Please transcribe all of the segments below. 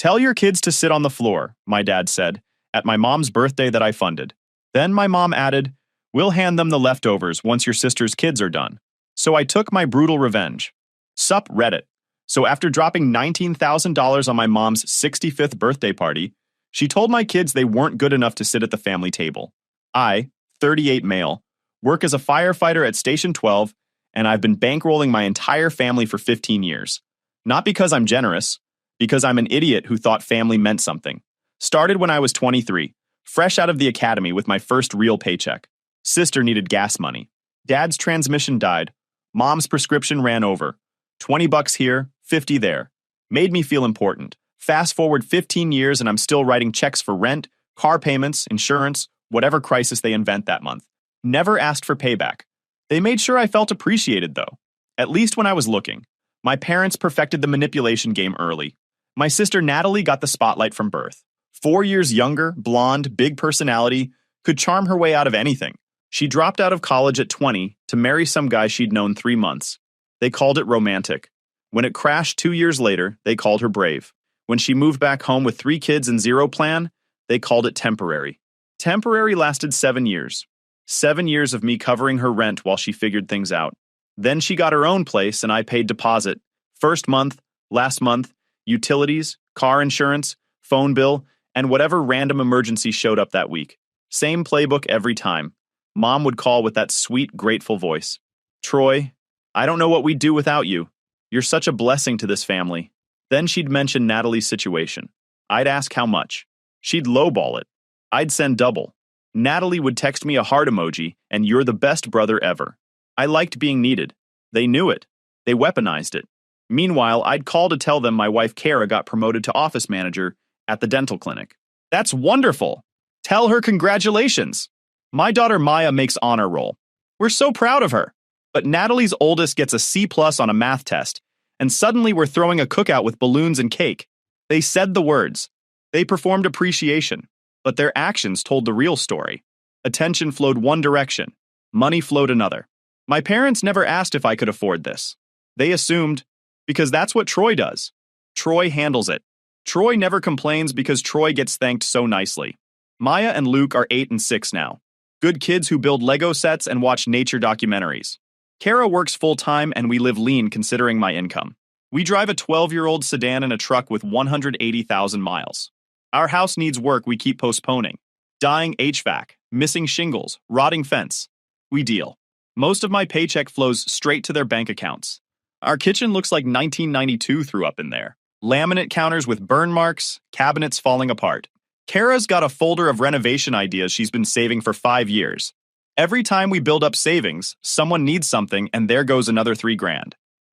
Tell your kids to sit on the floor, my dad said, at my mom's birthday that I funded. Then my mom added, we'll hand them the leftovers once your sister's kids are done. So I took my brutal revenge. Sup Reddit. So after dropping $19,000 on my mom's 65th birthday party, she told my kids they weren't good enough to sit at the family table. I, 38 male, work as a firefighter at Station 12, and I've been bankrolling my entire family for 15 years. Not because I'm generous, because I'm an idiot who thought family meant something. Started when I was 23, fresh out of the academy with my first real paycheck. Sister needed gas money. Dad's transmission died. Mom's prescription ran over. $20 here, 50 there. Made me feel important. Fast forward 15 years and I'm still writing checks for rent, car payments, insurance, whatever crisis they invent that month. Never asked for payback. They made sure I felt appreciated though. At least when I was looking. My parents perfected the manipulation game early. My sister Natalie got the spotlight from birth. 4 years younger, blonde, big personality, could charm her way out of anything. She dropped out of college at 20 to marry some guy she'd known 3 months. They called it romantic. When it crashed 2 years later, they called her brave. When she moved back home with 3 kids and zero plan, they called it temporary. Temporary lasted 7 years. 7 years of me covering her rent while she figured things out. Then she got her own place and I paid deposit. First month, last month, utilities, car insurance, phone bill, and whatever random emergency showed up that week. Same playbook every time. Mom would call with that sweet, grateful voice. Troy, I don't know what we'd do without you. You're such a blessing to this family. Then she'd mention Natalie's situation. I'd ask how much. She'd lowball it. I'd send double. Natalie would text me a heart emoji, and you're the best brother ever. I liked being needed. They knew it. They weaponized it. Meanwhile, I'd call to tell them my wife Kara got promoted to office manager at the dental clinic. That's wonderful. Tell her congratulations. My daughter Maya makes honor roll. We're so proud of her. But Natalie's oldest gets a C+ on a math test, and suddenly we're throwing a cookout with balloons and cake. They said the words. They performed appreciation, but their actions told the real story. Attention flowed one direction. Money flowed another. My parents never asked if I could afford this. They assumed, because that's what Troy does. Troy handles it. Troy never complains because Troy gets thanked so nicely. Maya and Luke are 8 and 6 now. Good kids who build Lego sets and watch nature documentaries. Kara works full-time and we live lean considering my income. We drive a 12-year-old sedan and a truck with 180,000 miles. Our house needs work we keep postponing. Dying HVAC, missing shingles, rotting fence. We deal. Most of my paycheck flows straight to their bank accounts. Our kitchen looks like 1992 threw up in there. Laminate counters with burn marks, cabinets falling apart. Kara's got a folder of renovation ideas she's been saving for 5 years. Every time we build up savings, someone needs something and there goes another $3,000.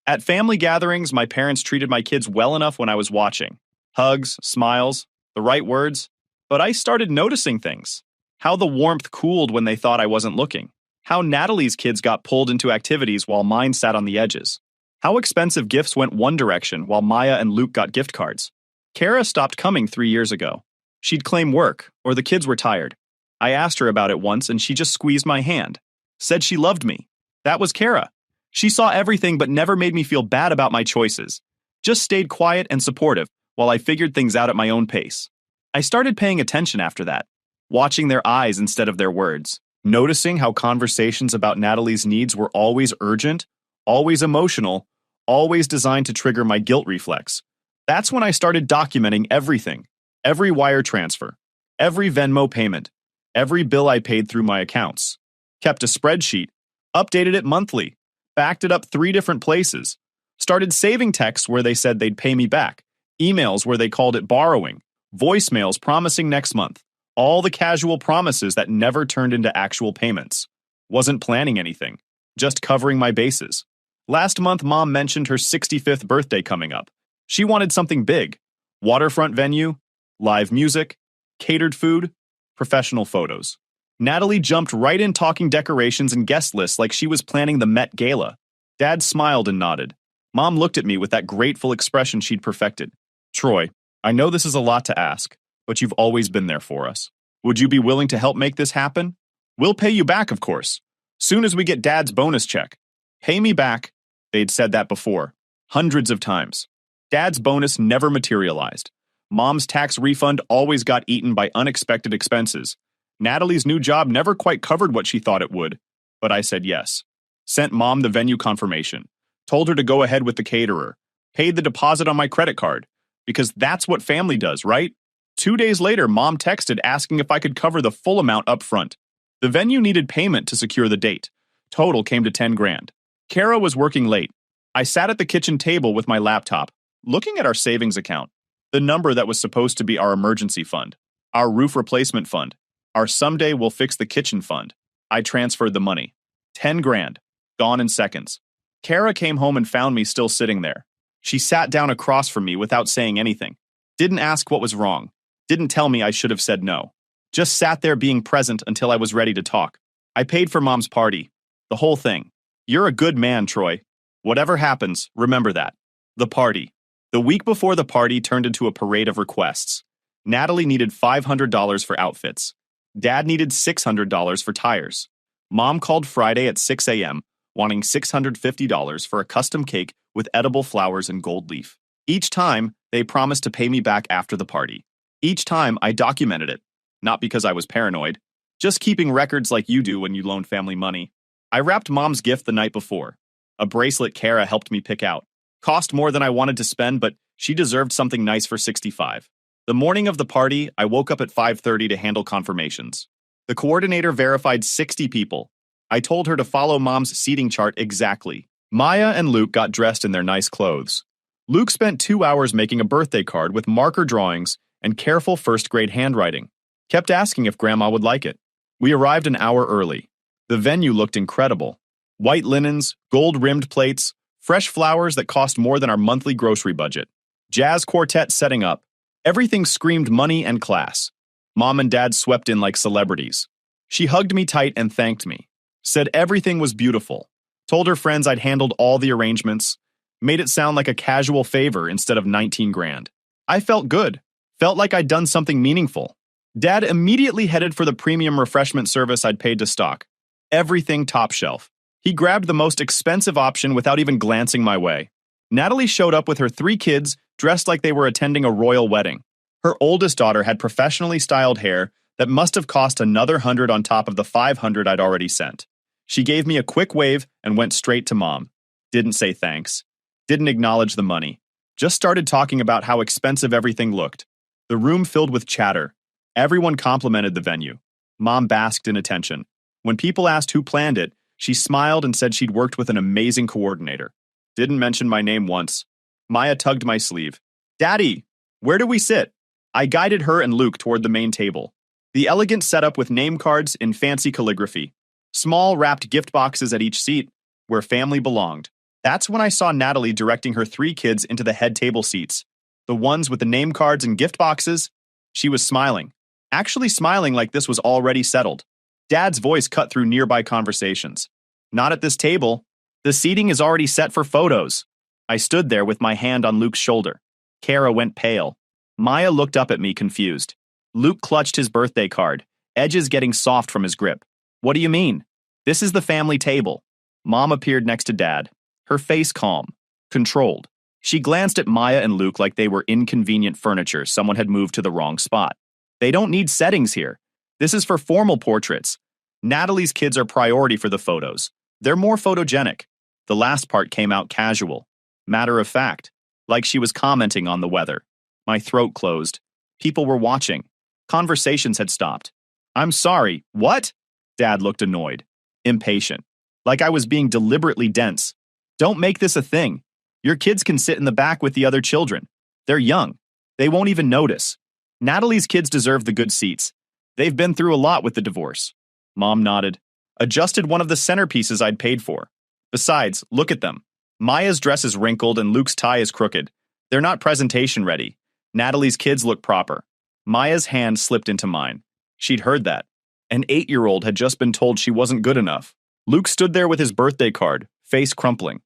At family gatherings, my parents treated my kids well enough when I was watching. Hugs, smiles, the right words. But I started noticing things. How the warmth cooled when they thought I wasn't looking. How Natalie's kids got pulled into activities while mine sat on the edges. How expensive gifts went one direction while Maya and Luke got gift cards. Kara stopped coming 3 years ago. She'd claim work, or the kids were tired. I asked her about it once and she just squeezed my hand. Said she loved me. That was Kara. She saw everything but never made me feel bad about my choices. Just stayed quiet and supportive while I figured things out at my own pace. I started paying attention after that, watching their eyes instead of their words, noticing how conversations about Natalie's needs were always urgent, always emotional, always designed to trigger my guilt reflex. That's when I started documenting everything, every wire transfer, every Venmo payment, every bill I paid through my accounts. Kept a spreadsheet, updated it monthly, backed it up 3 different places, started saving texts where they said they'd pay me back, emails where they called it borrowing, voicemails promising next month, all the casual promises that never turned into actual payments. Wasn't planning anything, just covering my bases. Last month, Mom mentioned her 65th birthday coming up. She wanted something big. Waterfront venue, live music, catered food, professional photos. Natalie jumped right in talking decorations and guest lists like she was planning the Met Gala. Dad smiled and nodded. Mom looked at me with that grateful expression she'd perfected. Troy, I know this is a lot to ask, but you've always been there for us. Would you be willing to help make this happen? We'll pay you back, of course. Soon as we get Dad's bonus check. Pay me back. They'd said that before, hundreds of times. Dad's bonus never materialized. Mom's tax refund always got eaten by unexpected expenses. Natalie's new job never quite covered what she thought it would, but I said yes. Sent Mom the venue confirmation. Told her to go ahead with the caterer. Paid the deposit on my credit card. Because that's what family does, right? 2 days later, Mom texted asking if I could cover the full amount up front. The venue needed payment to secure the date. Total came to 10 grand. Kara was working late. I sat at the kitchen table with my laptop, looking at our savings account. The number that was supposed to be our emergency fund. Our roof replacement fund. Our someday we'll fix the kitchen fund. I transferred the money. 10 grand. Gone in seconds. Kara came home and found me still sitting there. She sat down across from me without saying anything. Didn't ask what was wrong. Didn't tell me I should have said no. Just sat there being present until I was ready to talk. I paid for Mom's party. The whole thing. You're a good man, Troy. Whatever happens, remember that. The party. The week before the party turned into a parade of requests. Natalie needed $500 for outfits. Dad needed $600 for tires. Mom called Friday at 6 a.m., wanting $650 for a custom cake with edible flowers and gold leaf. Each time, they promised to pay me back after the party. Each time, I documented it. Not because I was paranoid. Just keeping records like you do when you loan family money. I wrapped Mom's gift the night before. A bracelet Kara helped me pick out. Cost more than I wanted to spend, but she deserved something nice for $65. The morning of the party, I woke up at 5:30 to handle confirmations. The coordinator verified 60 people. I told her to follow Mom's seating chart exactly. Maya and Luke got dressed in their nice clothes. Luke spent 2 hours making a birthday card with marker drawings and careful first-grade handwriting. Kept asking if Grandma would like it. We arrived an hour early. The venue looked incredible. White linens, gold-rimmed plates, fresh flowers that cost more than our monthly grocery budget. Jazz quartet setting up. Everything screamed money and class. Mom and Dad swept in like celebrities. She hugged me tight and thanked me. Said everything was beautiful. Told her friends I'd handled all the arrangements. Made it sound like a casual favor instead of 19 grand. I felt good. Felt like I'd done something meaningful. Dad immediately headed for the premium refreshment service I'd paid to stock. Everything top shelf. He grabbed the most expensive option without even glancing my way. Natalie showed up with her 3 kids dressed like they were attending a royal wedding. Her oldest daughter had professionally styled hair that must have cost another $100 on top of the $500 I'd already sent. She gave me a quick wave and went straight to Mom. Didn't say thanks. Didn't acknowledge the money. Just started talking about how expensive everything looked. The room filled with chatter. Everyone complimented the venue. Mom basked in attention. When people asked who planned it, she smiled and said she'd worked with an amazing coordinator. Didn't mention my name once. Maya tugged my sleeve. Daddy, where do we sit? I guided her and Luke toward the main table. The elegant setup with name cards in fancy calligraphy. Small wrapped gift boxes at each seat, where family belonged. That's when I saw Natalie directing her 3 kids into the head table seats. The ones with the name cards and gift boxes. She was smiling. Actually smiling like this was already settled. Dad's voice cut through nearby conversations. Not at this table. The seating is already set for photos. I stood there with my hand on Luke's shoulder. Kara went pale. Maya looked up at me confused. Luke clutched his birthday card, edges getting soft from his grip. What do you mean? This is the family table. Mom appeared next to Dad, her face calm, controlled. She glanced at Maya and Luke like they were inconvenient furniture someone had moved to the wrong spot. They don't need settings here. This is for formal portraits. Natalie's kids are priority for the photos. They're more photogenic. The last part came out casual. Matter of fact, like she was commenting on the weather. My throat closed. People were watching. Conversations had stopped. I'm sorry, what? Dad looked annoyed. Impatient. Like I was being deliberately dense. Don't make this a thing. Your kids can sit in the back with the other children. They're young. They won't even notice. Natalie's kids deserve the good seats. They've been through a lot with the divorce. Mom nodded. Adjusted one of the centerpieces I'd paid for. Besides, look at them. Maya's dress is wrinkled and Luke's tie is crooked. They're not presentation ready. Natalie's kids look proper. Maya's hand slipped into mine. She'd heard that. An 8-year-old had just been told she wasn't good enough. Luke stood there with his birthday card, face crumpling.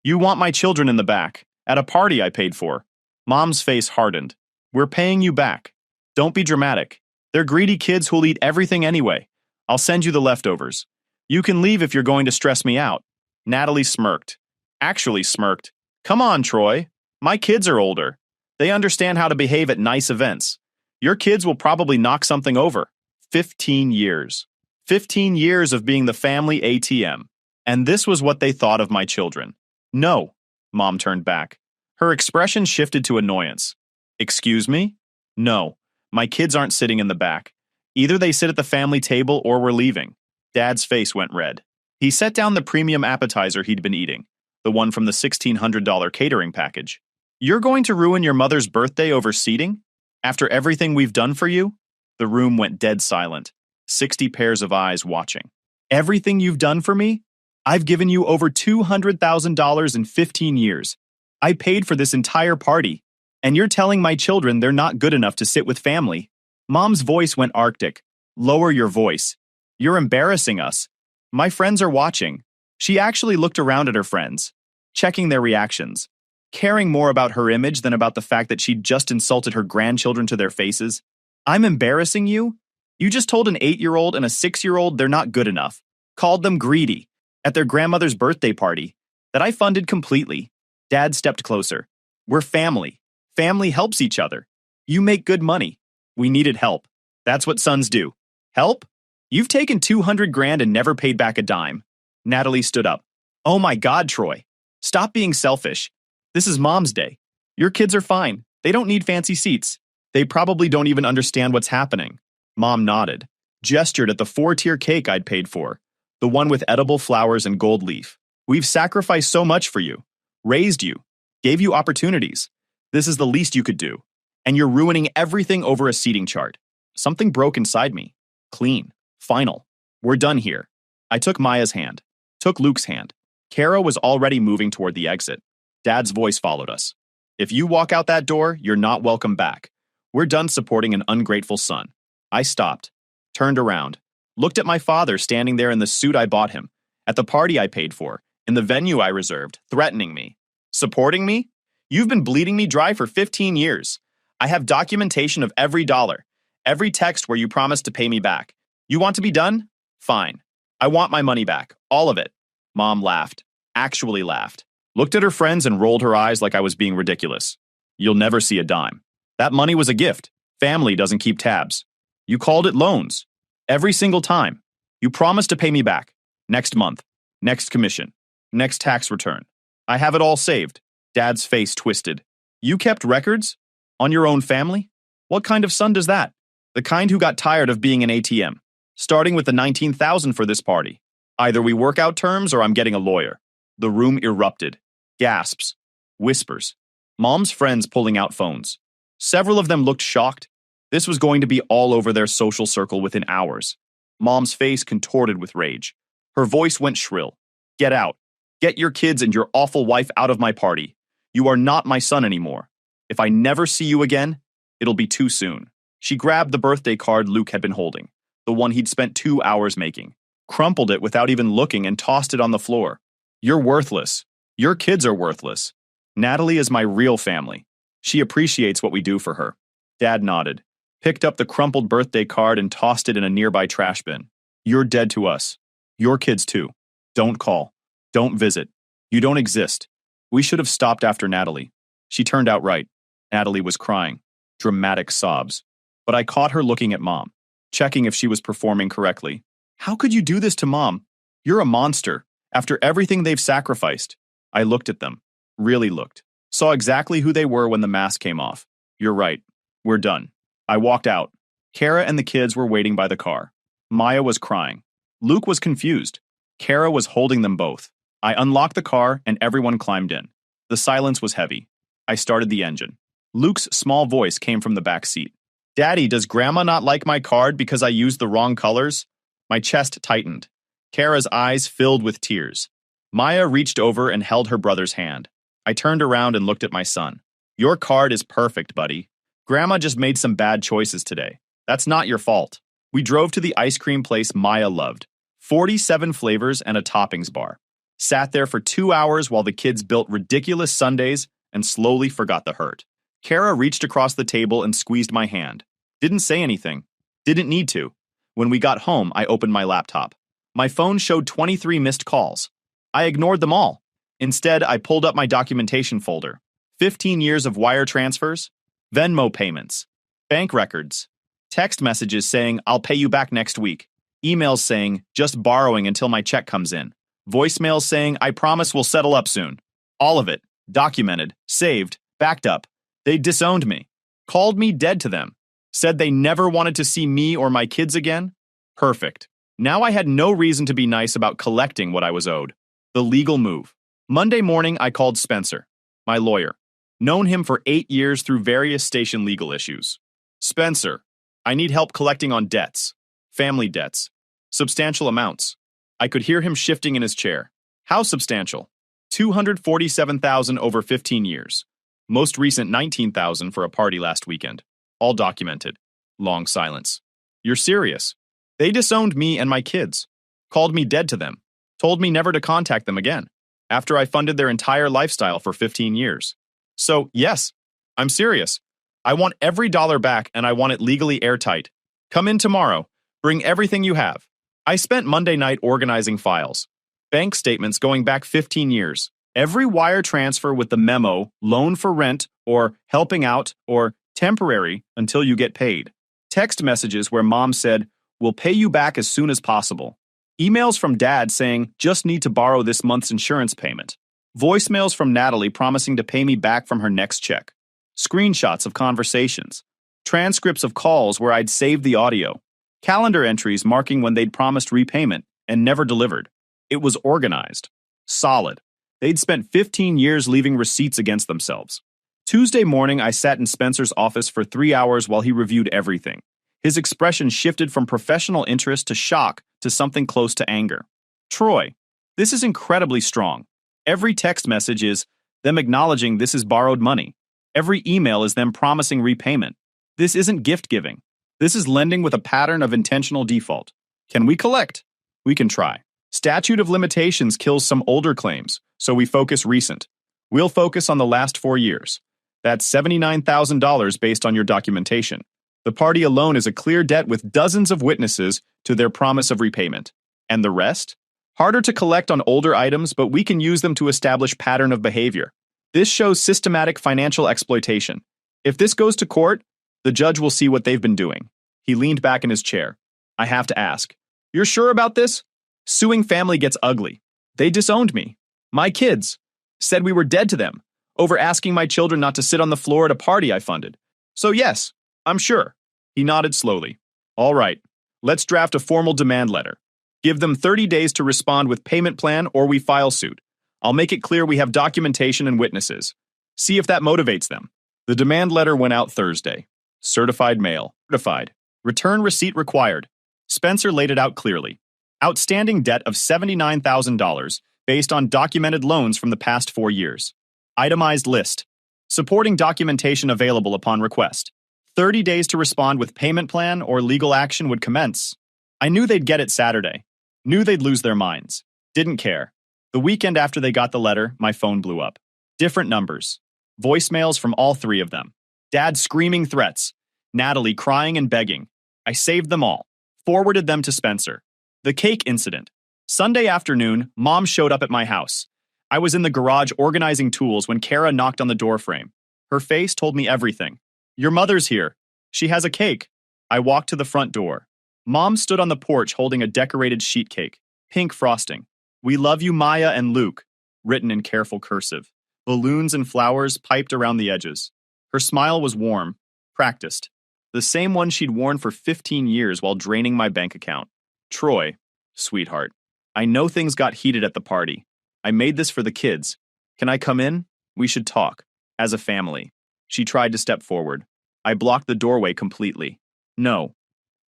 You want my children in the back, at a party I paid for. Mom's face hardened. We're paying you back. Don't be dramatic. They're greedy kids who'll eat everything anyway. I'll send you the leftovers. You can leave if you're going to stress me out. Natalie smirked. Actually smirked. Come on, Troy. My kids are older. They understand how to behave at nice events. Your kids will probably knock something over. 15 years. 15 years of being the family ATM. And this was what they thought of my children. No, Mom turned back. Her expression shifted to annoyance. Excuse me? No, my kids aren't sitting in the back. Either they sit at the family table or we're leaving. Dad's face went red. He set down the premium appetizer he'd been eating, the one from the $1,600 catering package. You're going to ruin your mother's birthday over seating? After everything we've done for you? The room went dead silent, 60 pairs of eyes watching. Everything you've done for me? I've given you over $200,000 in 15 years. I paid for this entire party. And you're telling my children they're not good enough to sit with family. Mom's voice went arctic. Lower your voice. You're embarrassing us. My friends are watching. She actually looked around at her friends, checking their reactions, caring more about her image than about the fact that she'd just insulted her grandchildren to their faces. I'm embarrassing you? You just told an 8-year-old and a 6-year-old they're not good enough. Called them greedy at their grandmother's birthday party that I funded completely. Dad stepped closer. We're family. Family helps each other. You make good money. We needed help. That's what sons do. Help? You've taken 200 grand and never paid back a dime. Natalie stood up. Oh my God, Troy. Stop being selfish. This is Mom's day. Your kids are fine. They don't need fancy seats. They probably don't even understand what's happening. Mom nodded, gestured at the 4-tier cake I'd paid for, the one with edible flowers and gold leaf. We've sacrificed so much for you, raised you, gave you opportunities. This is the least you could do. And you're ruining everything over a seating chart. Something broke inside me. Clean. Final. We're done here. I took Maya's hand. Took Luke's hand. Kara was already moving toward the exit. Dad's voice followed us. If you walk out that door, you're not welcome back. We're done supporting an ungrateful son. I stopped. Turned around. Looked at my father standing there in the suit I bought him. At the party I paid for. In the venue I reserved. Threatening me. Supporting me? You've been bleeding me dry for 15 years. I have documentation of every dollar, every text where you promised to pay me back. You want to be done? Fine. I want my money back, all of it. Mom laughed, actually laughed, looked at her friends and rolled her eyes like I was being ridiculous. You'll never see a dime. That money was a gift. Family doesn't keep tabs. You called it loans. Every single time. You promised to pay me back. Next month. Next commission. Next tax return. I have it all saved. Dad's face twisted. You kept records? On your own family? What kind of son does that? The kind who got tired of being an ATM. Starting with the $19,000 for this party. Either we work out terms or I'm getting a lawyer. The room erupted. Gasps. Whispers. Mom's friends pulling out phones. Several of them looked shocked. This was going to be all over their social circle within hours. Mom's face contorted with rage. Her voice went shrill. Get out. Get your kids and your awful wife out of my party. You are not my son anymore. If I never see you again, it'll be too soon. She grabbed the birthday card Luke had been holding, the one he'd spent 2 hours making, crumpled it without even looking and tossed it on the floor. You're worthless. Your kids are worthless. Natalie is my real family. She appreciates what we do for her. Dad nodded, picked up the crumpled birthday card and tossed it in a nearby trash bin. You're dead to us. Your kids too. Don't call. Don't visit. You don't exist. We should have stopped after Natalie. She turned out right. Natalie was crying. Dramatic sobs. But I caught her looking at Mom, checking if she was performing correctly. How could you do this to Mom? You're a monster. After everything they've sacrificed. I looked at them. Really looked. Saw exactly who they were when the mask came off. You're right. We're done. I walked out. Kara and the kids were waiting by the car. Maya was crying. Luke was confused. Kara was holding them both. I unlocked the car and everyone climbed in. The silence was heavy. I started the engine. Luke's small voice came from the back seat. Daddy, does Grandma not like my card because I used the wrong colors? My chest tightened. Kara's eyes filled with tears. Maya reached over and held her brother's hand. I turned around and looked at my son. Your card is perfect, buddy. Grandma just made some bad choices today. That's not your fault. We drove to the ice cream place Maya loved. 47 flavors and a toppings bar. Sat there for 2 hours while the kids built ridiculous sundaes and slowly forgot the hurt. Kara reached across the table and squeezed my hand. Didn't say anything. Didn't need to. When we got home, I opened my laptop. My phone showed 23 missed calls. I ignored them all. Instead, I pulled up my documentation folder. 15 years of wire transfers, Venmo payments, bank records, text messages saying, I'll pay you back next week, emails saying, just borrowing until my check comes in, voicemails saying, I promise we'll settle up soon. All of it, documented, saved, backed up. They disowned me, called me dead to them, said they never wanted to see me or my kids again. Perfect. Now I had no reason to be nice about collecting what I was owed. The legal move. Monday morning, I called Spencer, my lawyer. Known him for 8 years through various station legal issues. Spencer, I need help collecting on debts. Family debts. Substantial amounts. I could hear him shifting in his chair. How substantial? $247,000 over 15 years. Most recent $19,000 for a party last weekend. All documented. Long silence. You're serious? They disowned me and my kids. Called me dead to them. Told me never to contact them again. After I funded their entire lifestyle for 15 years. So, yes, I'm serious. I want every dollar back and I want it legally airtight. Come in tomorrow. Bring everything you have. I spent Monday night organizing files. Bank statements going back 15 years. Every wire transfer with the memo, loan for rent, or helping out, or temporary until you get paid. Text messages where mom said, we'll pay you back as soon as possible. Emails from dad saying, just need to borrow this month's insurance payment. Voicemails from Natalie promising to pay me back from her next check. Screenshots of conversations. Transcripts of calls where I'd saved the audio. Calendar entries marking when they'd promised repayment and never delivered. It was organized. Solid. They'd spent 15 years leaving receipts against themselves. Tuesday morning, I sat in Spencer's office for 3 hours while he reviewed everything. His expression shifted from professional interest to shock to something close to anger. Troy, this is incredibly strong. Every text message is them acknowledging this is borrowed money. Every email is them promising repayment. This isn't gift giving. This is lending with a pattern of intentional default. Can we collect? We can try. Statute of limitations kills some older claims, so we focus recent. We'll focus on the last 4 years. That's $79,000 based on your documentation. The party alone is a clear debt with dozens of witnesses to their promise of repayment. And the rest? Harder to collect on older items, but we can use them to establish pattern of behavior. This shows systematic financial exploitation. If this goes to court, the judge will see what they've been doing. He leaned back in his chair. I have to ask. You're sure about this? Suing family gets ugly. They disowned me. My kids. Said we were dead to them. Over asking my children not to sit on the floor at a party I funded. So yes, I'm sure. He nodded slowly. All right. Let's draft a formal demand letter. Give them 30 days to respond with payment plan or we file suit. I'll make it clear we have documentation and witnesses. See if that motivates them. The demand letter went out Thursday. Certified mail. Certified. Return receipt required. Spencer laid it out clearly. Outstanding debt of $79,000 based on documented loans from the past 4 years. Itemized list. Supporting documentation available upon request. 30 days to respond with payment plan or legal action would commence. I knew they'd get it Saturday. Knew they'd lose their minds. Didn't care. The weekend after they got the letter, my phone blew up. Different numbers. Voicemails from all 3 of them. Dad screaming threats. Natalie crying and begging. I saved them all. Forwarded them to Spencer. The cake incident. Sunday afternoon, Mom showed up at my house. I was in the garage organizing tools when Kara knocked on the doorframe. Her face told me everything. Your mother's here. She has a cake. I walked to the front door. Mom stood on the porch holding a decorated sheet cake. Pink frosting. We love you, Maya and Luke. Written in careful cursive. Balloons and flowers piped around the edges. Her smile was warm, practiced. The same one she'd worn for 15 years while draining my bank account. Troy, sweetheart. I know things got heated at the party. I made this for the kids. Can I come in? We should talk. As a family. She tried to step forward. I blocked the doorway completely. No.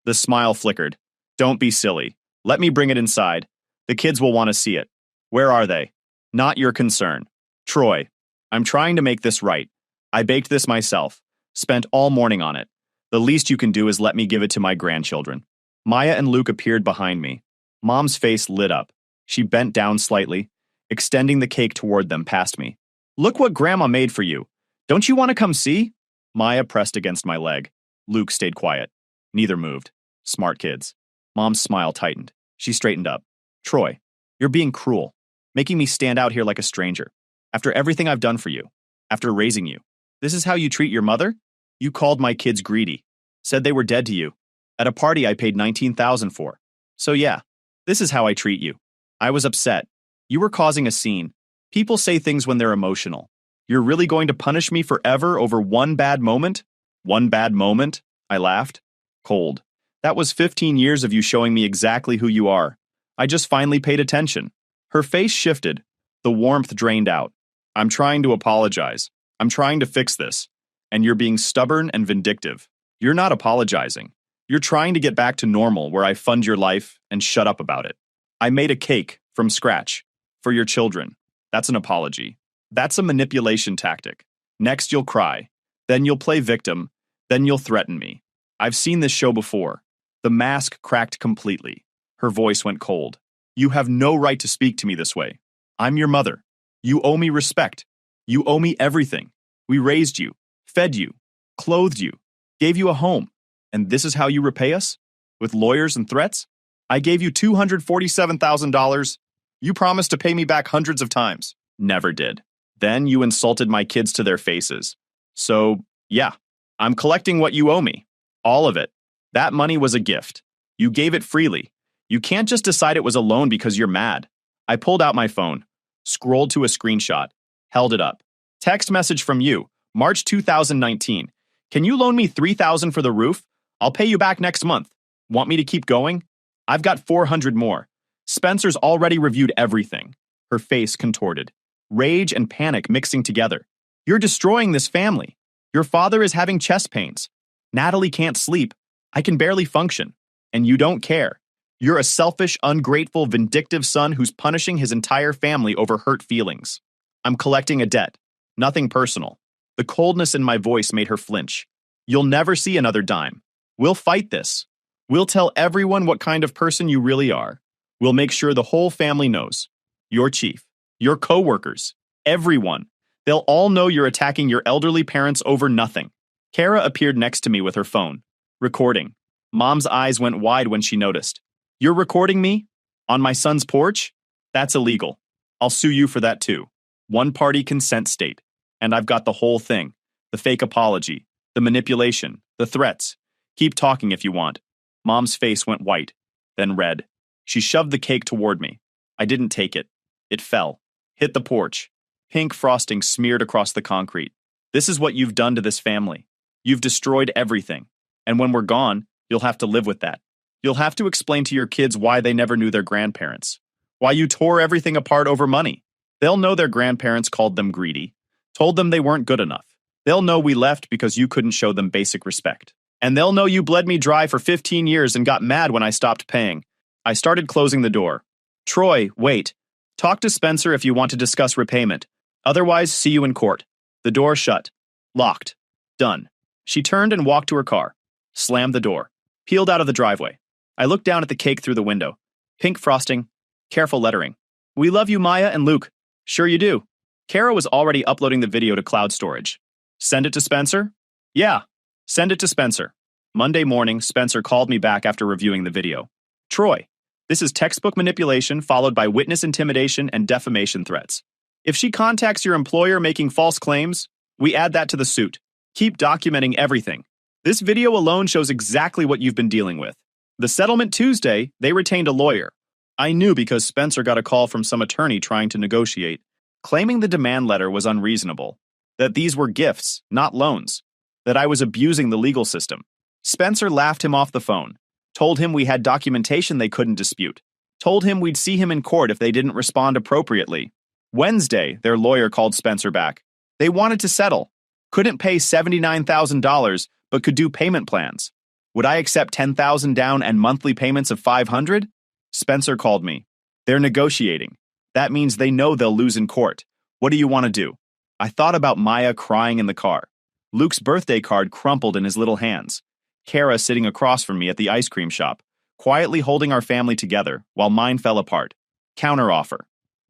The smile flickered. Don't be silly. Let me bring it inside. The kids will want to see it. Where are they? Not your concern. Troy, I'm trying to make this right. I baked this myself. Spent all morning on it. The least you can do is let me give it to my grandchildren. Maya and Luke appeared behind me. Mom's face lit up. She bent down slightly, extending the cake toward them past me. Look what Grandma made for you. Don't you want to come see? Maya pressed against my leg. Luke stayed quiet. Neither moved. Smart kids. Mom's smile tightened. She straightened up. Troy, you're being cruel, making me stand out here like a stranger. After everything I've done for you. after raising you. This is how you treat your mother? You called my kids greedy. Said they were dead to you. At a party I paid $19,000 for. So yeah, this is how I treat you. I was upset. You were causing a scene. People say things when they're emotional. You're really going to punish me forever over one bad moment? One bad moment? I laughed. Cold. That was 15 years of you showing me exactly who you are. I just finally paid attention. Her face shifted. The warmth drained out. I'm trying to apologize. I'm trying to fix this. And you're being stubborn and vindictive. You're not apologizing. You're trying to get back to normal where I fund your life and shut up about it. I made a cake from scratch for your children. That's an apology. That's a manipulation tactic. Next you'll cry. Then you'll play victim. Then you'll threaten me. I've seen this show before. The mask cracked completely. Her voice went cold. You have no right to speak to me this way. I'm your mother. You owe me respect. You owe me everything. We raised you, fed you, clothed you, gave you a home. And this is how you repay us? With lawyers and threats? I gave you $247,000. You promised to pay me back hundreds of times. Never did. Then you insulted my kids to their faces. So, yeah, I'm collecting what you owe me. All of it. That money was a gift. You gave it freely. You can't just decide it was a loan because you're mad. I pulled out my phone, scrolled to a screenshot, held it up. Text message from you, March 2019. Can you loan me $3,000 for the roof? I'll pay you back next month. Want me to keep going? I've got 400 more. Spencer's already reviewed everything. Her face contorted. Rage and panic mixing together. You're destroying this family. Your father is having chest pains. Natalie can't sleep. I can barely function. And you don't care. You're a selfish, ungrateful, vindictive son who's punishing his entire family over hurt feelings. I'm collecting a debt. Nothing personal. The coldness in my voice made her flinch. You'll never see another dime. We'll fight this. We'll tell everyone what kind of person you really are. We'll make sure the whole family knows. Your chief, your co-workers, everyone. They'll all know you're attacking your elderly parents over nothing. Kara appeared next to me with her phone. Recording. Mom's eyes went wide when she noticed. You're recording me? On my son's porch? That's illegal. I'll sue you for that too. One-party consent state. And I've got the whole thing. The fake apology. The manipulation. The threats. Keep talking if you want. Mom's face went white, then red. She shoved the cake toward me. I didn't take it. It fell. Hit the porch. Pink frosting smeared across the concrete. This is what you've done to this family. You've destroyed everything. And when we're gone, you'll have to live with that. You'll have to explain to your kids why they never knew their grandparents. Why you tore everything apart over money. They'll know their grandparents called them greedy. Told them they weren't good enough. They'll know we left because you couldn't show them basic respect. And they'll know you bled me dry for 15 years and got mad when I stopped paying. I started closing the door. Troy, wait. Talk to Spencer if you want to discuss repayment. Otherwise, see you in court. The door shut. Locked. Done. She turned and walked to her car. Slammed the door. Peeled out of the driveway. I looked down at the cake through the window. Pink frosting. Careful lettering. We love you, Maya and Luke. Sure you do. Kara was already uploading the video to cloud storage. Send it to Spencer? Yeah. Send it to Spencer. Monday morning, Spencer called me back after reviewing the video. Troy, this is textbook manipulation followed by witness intimidation and defamation threats. If she contacts your employer making false claims, we add that to the suit. Keep documenting everything. This video alone shows exactly what you've been dealing with. The settlement Tuesday, they retained a lawyer. I knew because Spencer got a call from some attorney trying to negotiate, claiming the demand letter was unreasonable, that these were gifts, not loans, that I was abusing the legal system. Spencer laughed him off the phone, told him we had documentation they couldn't dispute, told him we'd see him in court if they didn't respond appropriately. Wednesday, their lawyer called Spencer back. They wanted to settle, couldn't pay $79,000, but could do payment plans. Would I accept $10,000 down and monthly payments of $500? Spencer called me. They're negotiating. That means they know they'll lose in court. What do you want to do? I thought about Maya crying in the car. Luke's birthday card crumpled in his little hands. Kara sitting across from me at the ice cream shop, quietly holding our family together while mine fell apart. Counteroffer.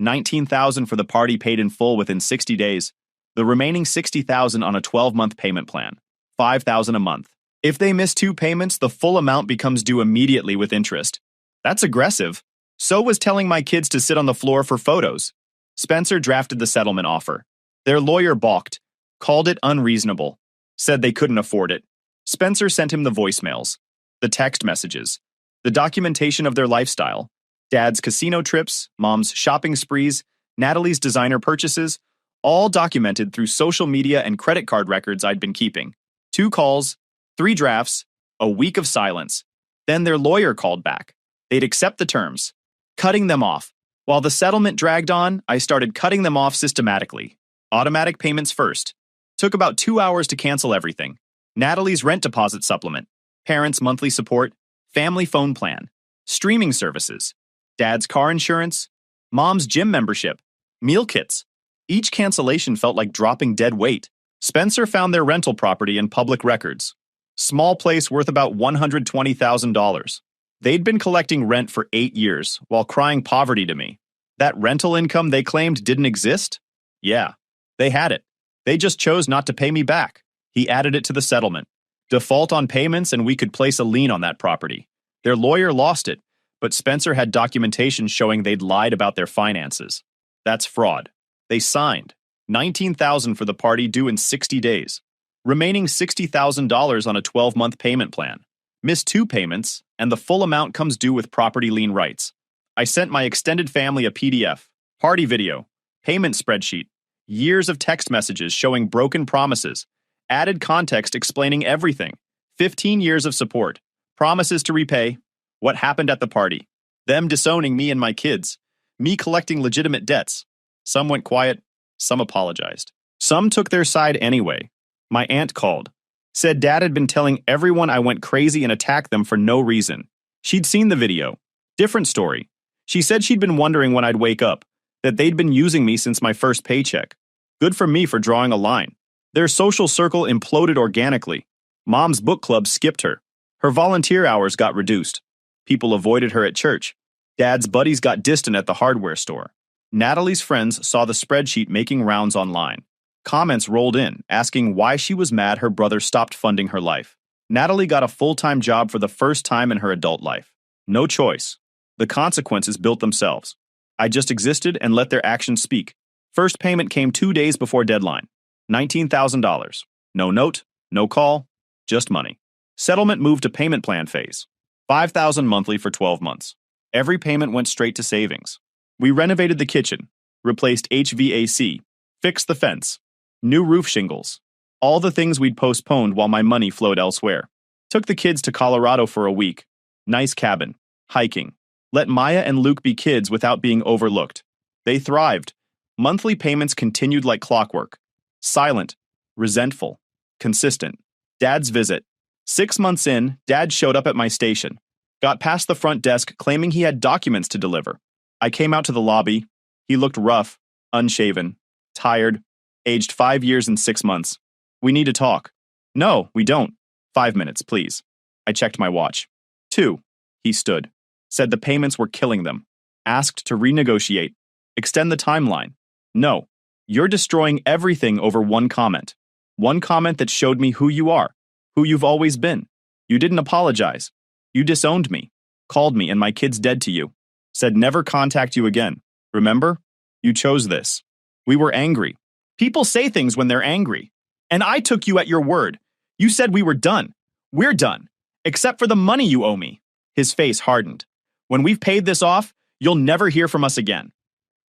$19,000 for the party paid in full within 60 days. The remaining $60,000 on a 12-month payment plan. $5,000 a month. If they miss 2 payments, the full amount becomes due immediately with interest. That's aggressive. So was telling my kids to sit on the floor for photos. Spencer drafted the settlement offer. Their lawyer balked, called it unreasonable, said they couldn't afford it. Spencer sent him the voicemails, the text messages, the documentation of their lifestyle, Dad's casino trips, Mom's shopping sprees, Natalie's designer purchases, all documented through social media and credit card records I'd been keeping. 2 calls, 3 drafts, a week of silence. Then their lawyer called back. They'd accept the terms, cutting them off. While the settlement dragged on, I started cutting them off systematically. Automatic payments first. Took about 2 hours to cancel everything. Natalie's rent deposit supplement, parents' monthly support, family phone plan, streaming services, Dad's car insurance, Mom's gym membership, meal kits. Each cancellation felt like dropping dead weight. Spencer found their rental property in public records. Small place worth about $120,000. They'd been collecting rent for 8 years while crying poverty to me. That rental income they claimed didn't exist? Yeah, they had it. They just chose not to pay me back. He added it to the settlement. Default on payments and we could place a lien on that property. Their lawyer lost it, but Spencer had documentation showing they'd lied about their finances. That's fraud. They signed $19,000 for the party due in 60 days. Remaining $60,000 on a 12-month payment plan. Missed 2 payments, and the full amount comes due with property lien rights. I sent my extended family a PDF, party video, payment spreadsheet, years of text messages showing broken promises, added context explaining everything, 15 years of support, promises to repay, what happened at the party, them disowning me and my kids, me collecting legitimate debts. Some went quiet, some apologized. Some took their side anyway. My aunt called, said Dad had been telling everyone I went crazy and attacked them for no reason. She'd seen the video. Different story. She said she'd been wondering when I'd wake up, that they'd been using me since my first paycheck. Good for me for drawing a line. Their social circle imploded organically. Mom's book club skipped her. Her volunteer hours got reduced. People avoided her at church. Dad's buddies got distant at the hardware store. Natalie's friends saw the spreadsheet making rounds online. Comments rolled in, asking why she was mad her brother stopped funding her life. Natalie got a full-time job for the first time in her adult life. No choice. The consequences built themselves. I just existed and let their actions speak. First payment came 2 days before deadline. $19,000. No note, no call, just money. Settlement moved to payment plan phase. $5,000 monthly for 12 months. Every payment went straight to savings. We renovated the kitchen, replaced HVAC, fixed the fence, new roof shingles. All the things we'd postponed while my money flowed elsewhere. Took the kids to Colorado for a week. Nice cabin. Hiking. Let Maya and Luke be kids without being overlooked. They thrived. Monthly payments continued like clockwork. Silent. Resentful. Consistent. Dad's visit. 6 months in, Dad showed up at my station. Got past the front desk claiming he had documents to deliver. I came out to the lobby. He looked rough, unshaven, tired, aged 5 years and 6 months. We need to talk. No, we don't. 5 minutes, please. I checked my watch. 2. He stood. Said the payments were killing them. Asked to renegotiate. Extend the timeline. No. You're destroying everything over one comment. One comment that showed me who you are, who you've always been. You didn't apologize. You disowned me. Called me and my kids dead to you. Said never contact you again. Remember? You chose this. We were angry. People say things when they're angry. And I took you at your word. You said we were done. We're done. Except for the money you owe me. His face hardened. When we've paid this off, you'll never hear from us again.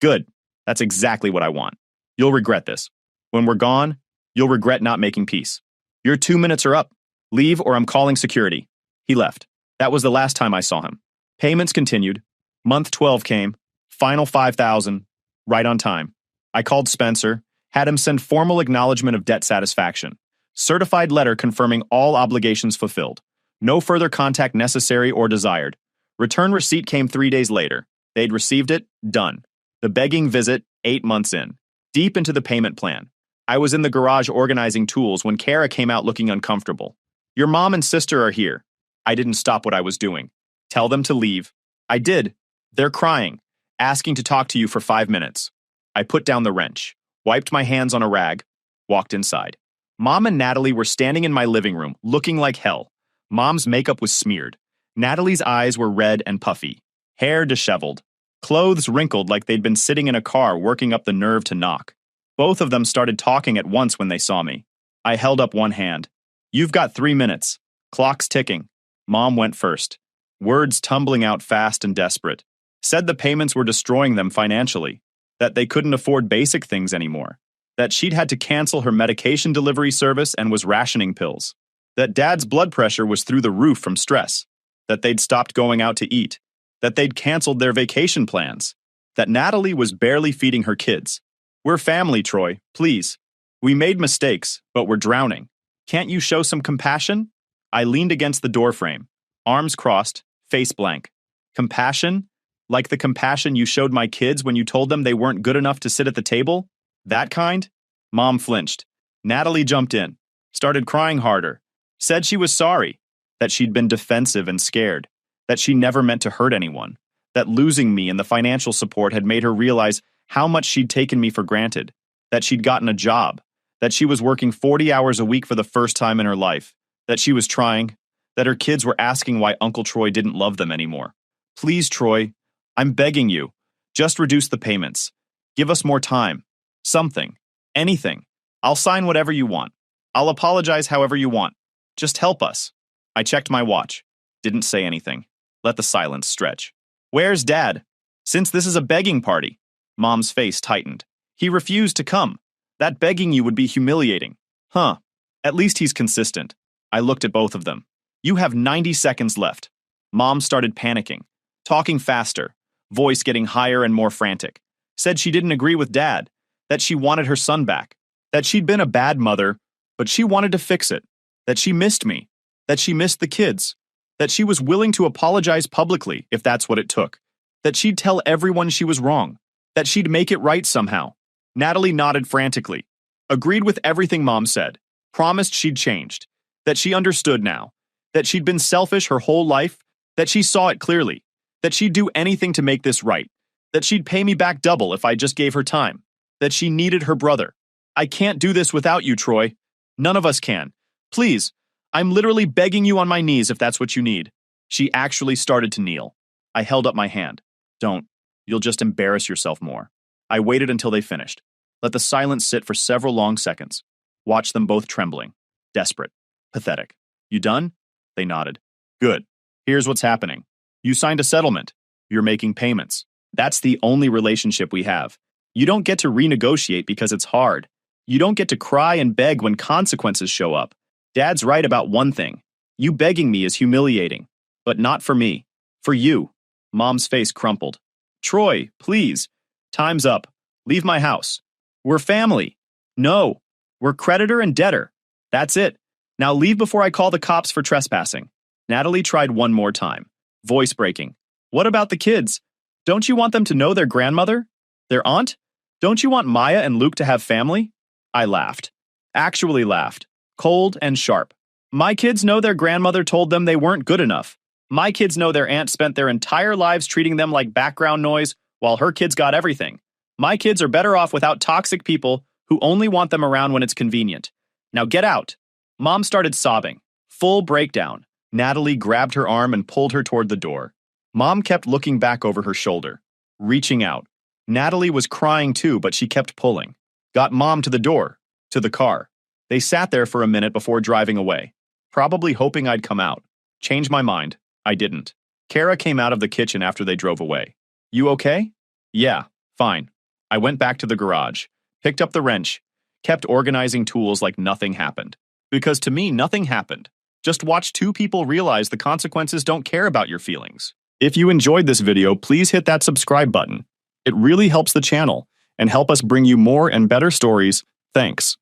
Good. That's exactly what I want. You'll regret this. When we're gone, you'll regret not making peace. Your 2 minutes are up. Leave or I'm calling security. He left. That was the last time I saw him. Payments continued. Month 12 came. Final $5,000. Right on time. I called Spencer. Had him send formal acknowledgement of debt satisfaction. Certified letter confirming all obligations fulfilled. No further contact necessary or desired. Return receipt came 3 days later. They'd received it. Done. The begging visit, 8 months in. Deep into the payment plan. I was in the garage organizing tools when Kara came out looking uncomfortable. Your mom and sister are here. I didn't stop what I was doing. Tell them to leave. I did. They're crying, asking to talk to you for 5 minutes. I put down the wrench, wiped my hands on a rag, walked inside. Mom and Natalie were standing in my living room, looking like hell. Mom's makeup was smeared. Natalie's eyes were red and puffy, hair disheveled, clothes wrinkled like they'd been sitting in a car working up the nerve to knock. Both of them started talking at once when they saw me. I held up one hand. You've got 3 minutes. Clock's ticking. Mom went first. Words tumbling out fast and desperate. Said the payments were destroying them financially. That they couldn't afford basic things anymore. That she'd had to cancel her medication delivery service and was rationing pills. That Dad's blood pressure was through the roof from stress. That they'd stopped going out to eat. That they'd canceled their vacation plans. That Natalie was barely feeding her kids. We're family, Troy, please. We made mistakes, but we're drowning. Can't you show some compassion? I leaned against the doorframe, arms crossed, face blank. Compassion? Like the compassion you showed my kids when you told them they weren't good enough to sit at the table? That kind? Mom flinched. Natalie jumped in, started crying harder, said she was sorry, that she'd been defensive and scared, that she never meant to hurt anyone, that losing me and the financial support had made her realize how much she'd taken me for granted, that she'd gotten a job, that she was working 40 hours a week for the first time in her life, that she was trying, that her kids were asking why Uncle Troy didn't love them anymore. Please, Troy, I'm begging you, just reduce the payments. Give us more time. Something. Anything. I'll sign whatever you want. I'll apologize however you want. Just help us. I checked my watch. Didn't say anything. Let the silence stretch. Where's Dad? Since this is a begging party. Mom's face tightened. He refused to come. That begging you would be humiliating. Huh. At least he's consistent. I looked at both of them. You have 90 seconds left. Mom started panicking, talking faster, voice getting higher and more frantic. Said she didn't agree with Dad, that she wanted her son back, that she'd been a bad mother, but she wanted to fix it, that she missed me, that she missed the kids, that she was willing to apologize publicly if that's what it took, that she'd tell everyone she was wrong, that she'd make it right somehow. Natalie nodded frantically, agreed with everything Mom said, promised she'd changed, that she understood now, that she'd been selfish her whole life, that she saw it clearly, that she'd do anything to make this right, that she'd pay me back double if I just gave her time, that she needed her brother. I can't do this without you, Troy. None of us can. Please, I'm literally begging you on my knees if that's what you need. She actually started to kneel. I held up my hand. Don't. You'll just embarrass yourself more. I waited until they finished. Let the silence sit for several long seconds. Watched them both trembling. Desperate. Pathetic. You done? They nodded. Good. Here's what's happening. You signed a settlement. You're making payments. That's the only relationship we have. You don't get to renegotiate because it's hard. You don't get to cry and beg when consequences show up. Dad's right about one thing. You begging me is humiliating. But not for me. For you. Mom's face crumpled. Troy, please. Time's up. Leave my house. We're family. No. We're creditor and debtor. That's it. Now leave before I call the cops for trespassing. Natalie tried one more time. Voice breaking. What about the kids? Don't you want them to know their grandmother? Their aunt? Don't you want Maya and Luke to have family? I laughed. Actually laughed. Cold and sharp. My kids know their grandmother told them they weren't good enough. My kids know their aunt spent their entire lives treating them like background noise while her kids got everything. My kids are better off without toxic people who only want them around when it's convenient. Now get out. Mom started sobbing. Full breakdown. Natalie grabbed her arm and pulled her toward the door. Mom kept looking back over her shoulder, reaching out. Natalie was crying too, but she kept pulling. Got Mom to the door, to the car. They sat there for a minute before driving away, probably hoping I'd come out. Changed my mind. I didn't. Kara came out of the kitchen after they drove away. You okay? Yeah, fine. I went back to the garage, picked up the wrench, kept organizing tools like nothing happened. Because to me, nothing happened. Just watch two people realize the consequences don't care about your feelings. If you enjoyed this video, please hit that subscribe button. It really helps the channel and help us bring you more and better stories. Thanks.